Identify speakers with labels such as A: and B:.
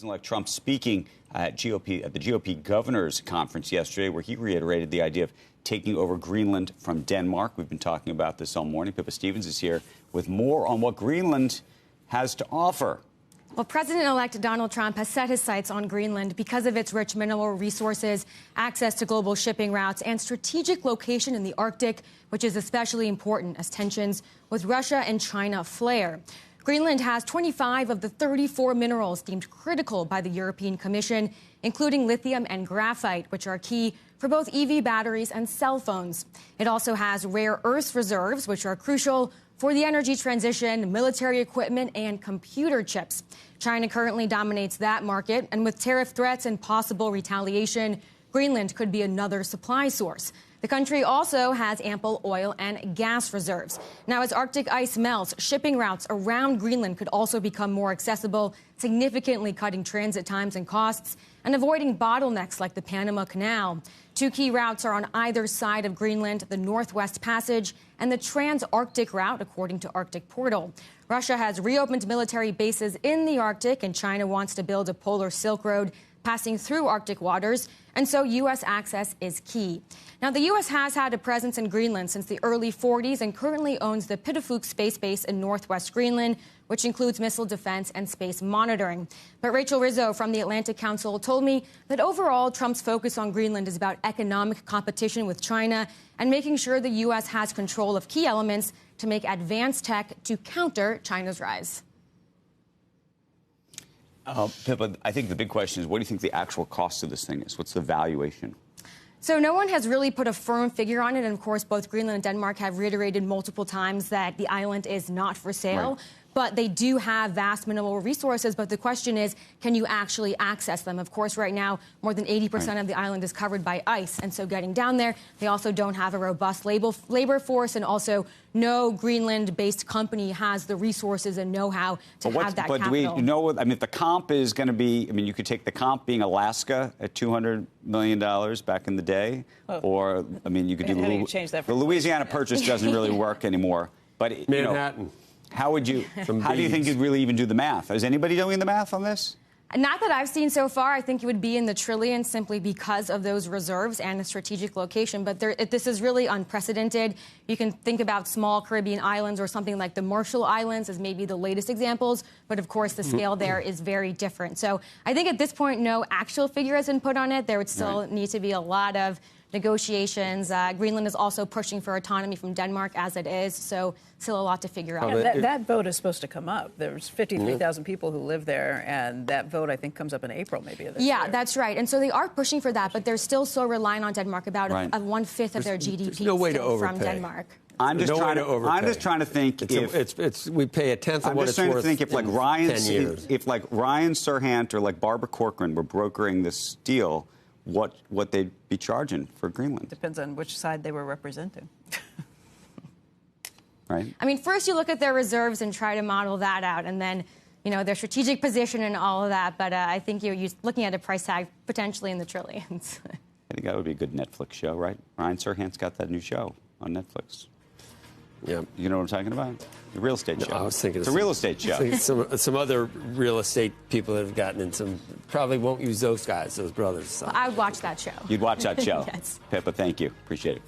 A: President-elect Trump speaking at the GOP governors conference yesterday, where he reiterated the idea of taking over Greenland from Denmark. We've been talking about this all morning. Pippa Stevens is here with more on what Greenland has to offer.
B: Well, President-elect Donald Trump has set his sights on Greenland because of its rich mineral resources, access to global shipping routes, and strategic location in the Arctic, which is especially important as tensions with Russia and China flare. Greenland has 25 of the 34 minerals deemed critical by the European Commission, including lithium and graphite, which are key for both EV batteries and cell phones. It also has rare earth reserves, which are crucial for the energy transition, military equipment, and computer chips. China currently dominates that market, and with tariff threats and possible retaliation, Greenland could be another supply source. The country also has ample oil and gas reserves. Now, as Arctic ice melts, shipping routes around Greenland could also become more accessible, significantly cutting transit times and costs and avoiding bottlenecks like the Panama Canal. Two key routes are on either side of Greenland, the Northwest Passage and the Trans-Arctic route, according to Arctic Portal. Russia has reopened military bases in the Arctic, and China wants to build a polar Silk Road passing through Arctic waters, and so U.S. access is key. Now, the U.S. has had a presence in Greenland since the early 40s and currently owns the Pituffik Space Base in northwest Greenland, which includes missile defense and space monitoring. But Rachel Rizzo from the Atlantic Council told me that overall, Trump's focus on Greenland is about economic competition with China and making sure the U.S. has control of key elements to make advanced tech to counter China's rise.
A: Pippa, I think the big question is, what do you think the actual cost of this thing is? What's the valuation?
B: So no one has really put a firm figure on it. And of course, both Greenland and Denmark have reiterated multiple times that the island is not for sale. Right. But they do have vast mineral resources. But the question is, can you actually access them? Of course, right now, more than 80% of the island is covered by ice. And so getting down there, they also don't have a robust labor force. And also, no Greenland-based company has the resources and know-how to have that capital.
A: But do we know, I mean, if the comp is going to be, I mean, you could take the comp being Alaska at $200 million back in the day. Oh. Or, I mean, you could do the Louisiana Purchase doesn't really work anymore. But,
C: Manhattan.
A: How do you think you'd really even do the math? Is anybody doing the math on this?
B: Not that I've seen so far. I think it would be in the trillions simply because of those reserves and the strategic location. But this is really unprecedented. You can think about small Caribbean islands or something like the Marshall Islands as maybe the latest examples. But, of course, the scale there is very different. So I think at this point, no actual figure has been put on it. There would still need to be a lot of negotiations. Greenland is also pushing for autonomy from Denmark as it is, so still a lot to figure out.
D: That vote is supposed to come up. There's 53,000 people who live there, and that vote, I think, comes up in April maybe of this year.
B: That's right. And so they are pushing for that, but they're still so relying on Denmark. About a one-fifth of their GDP
C: no way to
B: from Denmark.
A: I'm just trying to think
C: if we pay a tenth of what it's worth. I'm just trying to think
A: if like Ryan Serhant or like Barbara Corcoran were brokering this deal, what they'd be charging for Greenland.
D: Depends on which side they were representing.
A: Right.
B: I mean, first you look at their reserves and try to model that out, and then, their strategic position and all of that. But I think you're looking at a price tag potentially in the trillions.
A: I think that would be a good Netflix show, right? Ryan Serhant's got that new show on Netflix.
C: Yeah.
A: You know what I'm talking about? The real estate show.
C: I was thinking
A: it's a real estate show.
C: Some other real estate people that have gotten in some probably won't use those guys, those brothers. So.
B: Well, I would watch that show.
A: You'd watch that show?
B: Yes.
A: Pippa, thank you. Appreciate it.